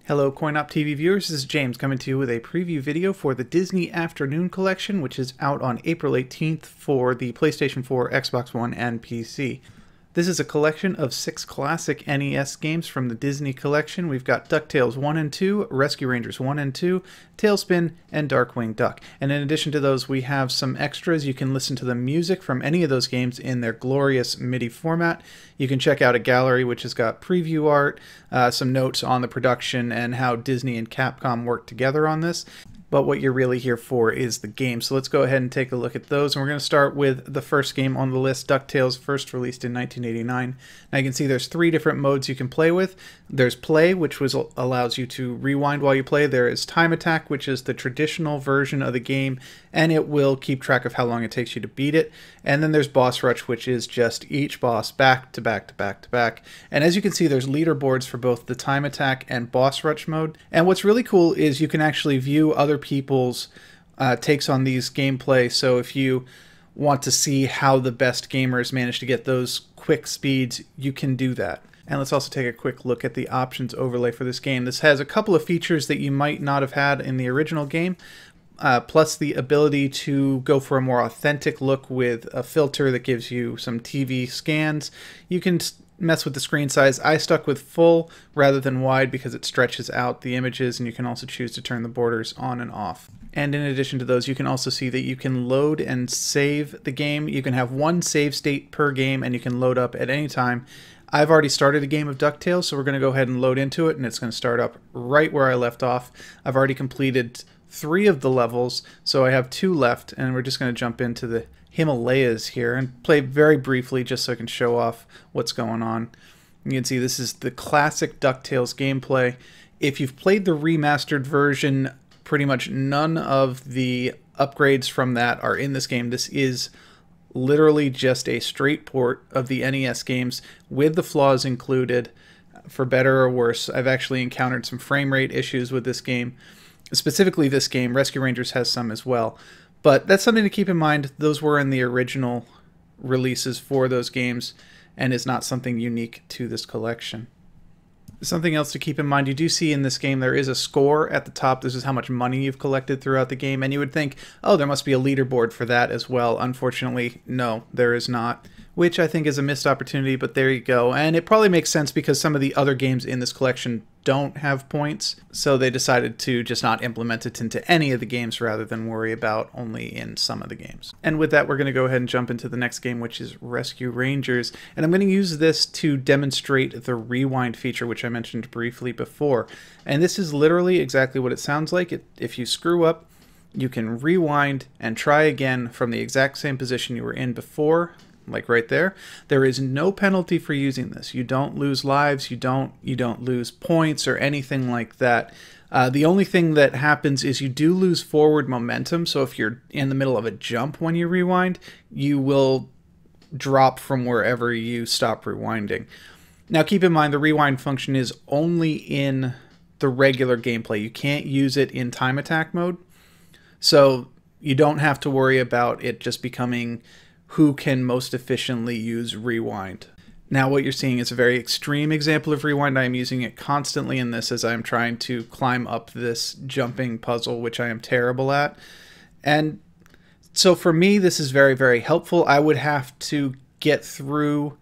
Hello CoinOpTV viewers, this is James coming to you with a preview video for the Disney Afternoon Collection, which is out on April 18th for the PlayStation 4, Xbox One, and PC. This is a collection of 6 classic NES games from the Disney Collection. We've got DuckTales 1 and 2, Rescue Rangers 1 and 2, TailSpin, and Darkwing Duck. And in addition to those, we have some extras. You can listen to the music from any of those games in their glorious MIDI format. You can check out a gallery which has got preview art, some notes on the production, and how Disney and Capcom worked together on this. But what you're really here for is the game. So let's go ahead and take a look at those. And we're going to start with the first game on the list, DuckTales, first released in 1989. Now you can see there's 3 different modes you can play with. There's Play, which allows you to rewind while you play. There is Time Attack, which is the traditional version of the game, and it will keep track of how long it takes you to beat it. And then there's Boss Rush, which is just each boss back to back to back to back. And as you can see, there's leaderboards for both the Time Attack and Boss Rush mode. And what's really cool is you can actually view other people's takes on these gameplay. So if you want to see how the best gamers manage to get those quick speeds, you can do that. And let's also take a quick look at the options overlay for this game. This has a couple of features that you might not have had in the original game, plus the ability to go for a more authentic look with a filter that gives you some TV scans. You can mess with the screen size. I stuck with full rather than wide because it stretches out the images, and you can also choose to turn the borders on and off. And in addition to those, you can also see that you can load and save the game. You can have 1 save state per game, and you can load up at any time. I've already started a game of DuckTales, so we're going to go ahead and load into it, and it's going to start up right where I left off. I've already completed 3 of the levels, so I have 2 left, and we're just going to jump into the Himalayas here and play very briefly just so I can show off what's going on. You can see this is the classic DuckTales gameplay. If you've played the remastered version, pretty much none of the upgrades from that are in this game. This is literally just a straight port of the NES games with the flaws included, for better or worse. I've actually encountered some frame rate issues with this game. Specifically this game, Rescue Rangers has some as well. But that's something to keep in mind. Those were in the original releases for those games and is not something unique to this collection. Something else to keep in mind, you do see in this game there is a score at the top. This is how much money you've collected throughout the game, and you would think, oh, there must be a leaderboard for that as well. Unfortunately, no, there is not, which I think is a missed opportunity, but there you go. And it probably makes sense because some of the other games in this collection don't have points, so they decided to just not implement it into any of the games rather than worry about only in some of the games. And with that, we're going to go ahead and jump into the next game, which is Rescue Rangers. And I'm going to use this to demonstrate the rewind feature, which I mentioned briefly before. And this is literally exactly what it sounds like. If you screw up, you can rewind and try again from the exact same position you were in before, like right there. There is no penalty for using this. You don't lose lives, you don't lose points or anything like that. The only thing that happens is you do lose forward momentum, so if you're in the middle of a jump when you rewind, you will drop from wherever you stop rewinding. Now keep in mind the rewind function is only in the regular gameplay. You can't use it in time attack mode, so you don't have to worry about it just becoming who can most efficiently use rewind. Now what you're seeing is a very extreme example of rewind. I am using it constantly in this as I am trying to climb up this jumping puzzle, which I am terrible at. And so for me, this is very, very helpful. I would have to get through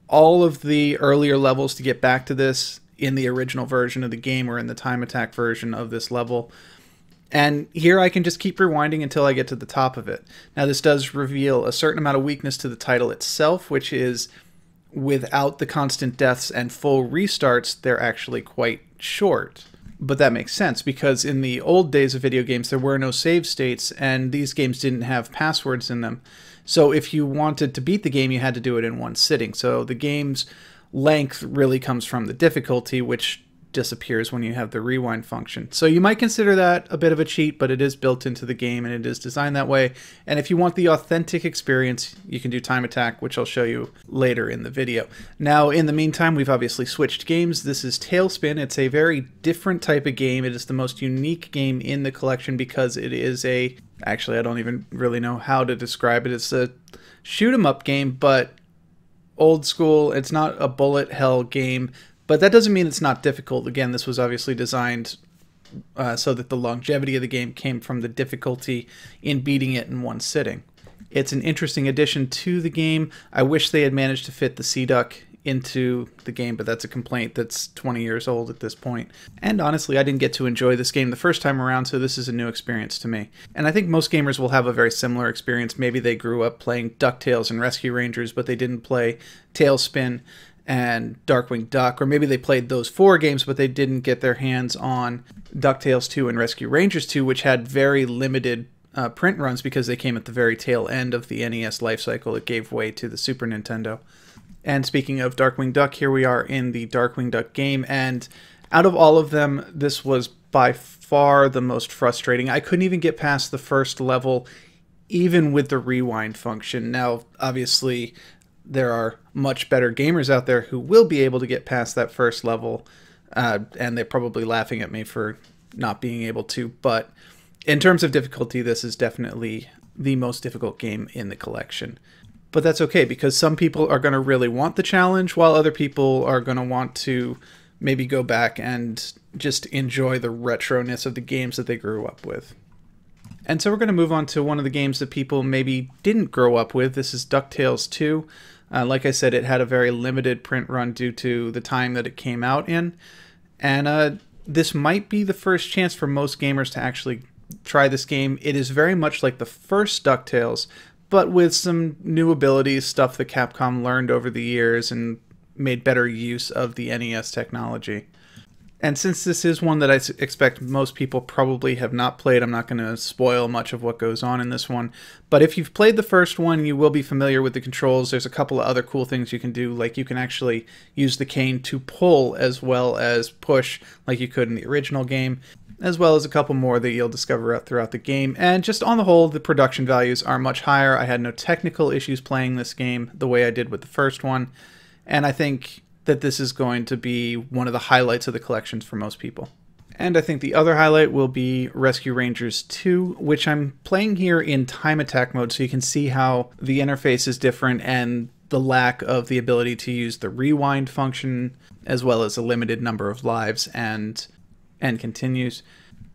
all of the earlier levels to get back to this in the original version of the game or in the time attack version of this level. And here I can just keep rewinding until I get to the top of it. Now this does reveal a certain amount of weakness to the title itself, which is without the constant deaths and full restarts, they're actually quite short. But that makes sense because in the old days of video games, there were no save states and these games didn't have passwords in them. So if you wanted to beat the game, you had to do it in one sitting. So the game's length really comes from the difficulty, which disappears when you have the rewind function. So you might consider that a bit of a cheat, but it is built into the game and it is designed that way. And if you want the authentic experience, you can do time attack, which I'll show you later in the video. Now, in the meantime, we've obviously switched games. This is TailSpin. It's a very different type of game. It is the most unique game in the collection because it is actually, I don't even really know how to describe it. It's a shoot 'em up game, but old school. It's not a bullet hell game, But that doesn't mean it's not difficult. Again, this was obviously designed so that the longevity of the game came from the difficulty in beating it in one sitting. It's an interesting addition to the game. I wish they had managed to fit the Sea Duck into the game, but that's a complaint that's 20 years old at this point. And honestly, I didn't get to enjoy this game the first time around, so this is a new experience to me. And I think most gamers will have a very similar experience. Maybe they grew up playing DuckTales and Rescue Rangers, but they didn't play TailSpin and Darkwing Duck, or maybe they played those 4 games, but they didn't get their hands on DuckTales 2 and Rescue Rangers 2, which had very limited print runs because they came at the very tail end of the NES lifecycle. It gave way to the Super Nintendo. And speaking of Darkwing Duck, here we are in the Darkwing Duck game, and out of all of them, this was by far the most frustrating. I couldn't even get past the first level, even with the rewind function. Now, obviously, there are much better gamers out there who will be able to get past that first level, and they're probably laughing at me for not being able to, but in terms of difficulty, this is definitely the most difficult game in the collection. But that's okay, because some people are going to really want the challenge, while other people are going to want to maybe go back and just enjoy the retroness of the games that they grew up with. And so we're going to move on to one of the games that people maybe didn't grow up with. This is DuckTales 2. Like I said, it had a very limited print run due to the time that it came out in. And this might be the first chance for most gamers to actually try this game. It is very much like the first DuckTales, but with some new abilities, stuff that Capcom learned over the years and made better use of the NES technology. And since this is one that I expect most people probably have not played, I'm not going to spoil much of what goes on in this one. But if you've played the first one, you will be familiar with the controls. There's a couple of other cool things you can do, like you can actually use the cane to pull as well as push, like you could in the original game, as well as a couple more that you'll discover throughout the game. And just on the whole, the production values are much higher. I had no technical issues playing this game the way I did with the first one, and I think that this is going to be one of the highlights of the collections for most people. And I think the other highlight will be Rescue Rangers 2, which I'm playing here in time attack mode, so you can see how the interface is different and the lack of the ability to use the rewind function, as well as a limited number of lives and continues.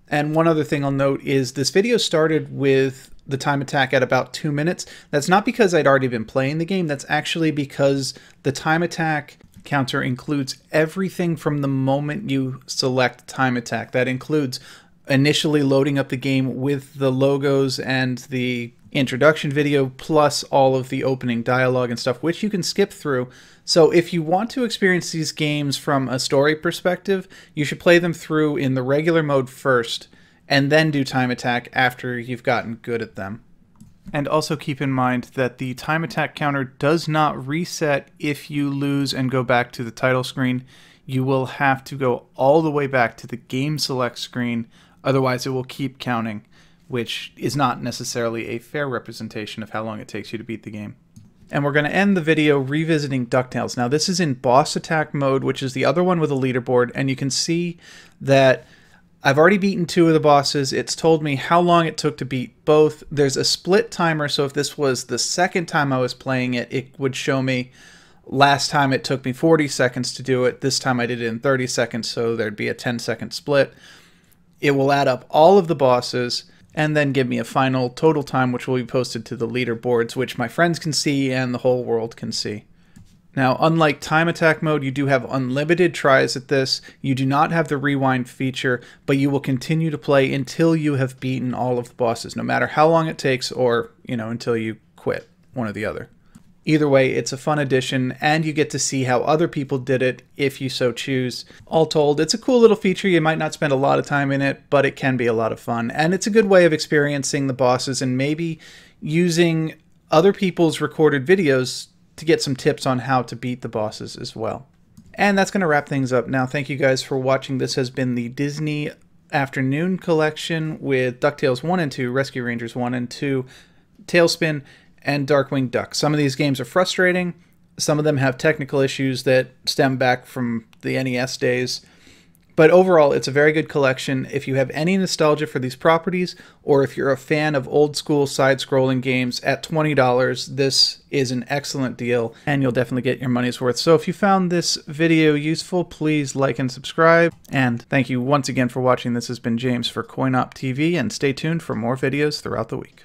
And one other thing I'll note is this video started with the time attack at about 2 minutes. That's not because I'd already been playing the game, that's actually because the time attack counter includes everything from the moment you select time attack. That includes initially loading up the game with the logos and the introduction video, plus all of the opening dialogue and stuff, which you can skip through. So if you want to experience these games from a story perspective, you should play them through in the regular mode first, and then do time attack after you've gotten good at them. And also keep in mind that the time attack counter does not reset if you lose and go back to the title screen. You will have to go all the way back to the game select screen, otherwise it will keep counting, which is not necessarily a fair representation of how long it takes you to beat the game. And we're going to end the video revisiting DuckTales. Now this is in boss attack mode, which is the other one with a leaderboard, and you can see that I've already beaten 2 of the bosses. It's told me how long it took to beat both. There's a split timer, so if this was the second time I was playing it, it would show me last time it took me 40 seconds to do it. This time I did it in 30 seconds, so there'd be a 10-second split. It will add up all of the bosses and then give me a final total time, which will be posted to the leaderboards, which my friends can see and the whole world can see. Now, unlike time attack mode, you do have unlimited tries at this. You do not have the rewind feature, but you will continue to play until you have beaten all of the bosses, no matter how long it takes, or, until you quit, one or the other. Either way, it's a fun addition, and you get to see how other people did it if you so choose. All told, it's a cool little feature. You might not spend a lot of time in it, but it can be a lot of fun, and it's a good way of experiencing the bosses and maybe using other people's recorded videos to get some tips on how to beat the bosses as well. And that's going to wrap things up now. Thank you guys for watching. This has been the Disney Afternoon Collection with DuckTales 1 and 2, Rescue Rangers 1 and 2, TailSpin, and Darkwing Duck. Some of these games are frustrating. Some of them have technical issues that stem back from the NES days. But overall, it's a very good collection. If you have any nostalgia for these properties, or if you're a fan of old school side-scrolling games, at $20, this is an excellent deal, and you'll definitely get your money's worth. So if you found this video useful, please like and subscribe. And thank you once again for watching. This has been James for CoinOpTV, and stay tuned for more videos throughout the week.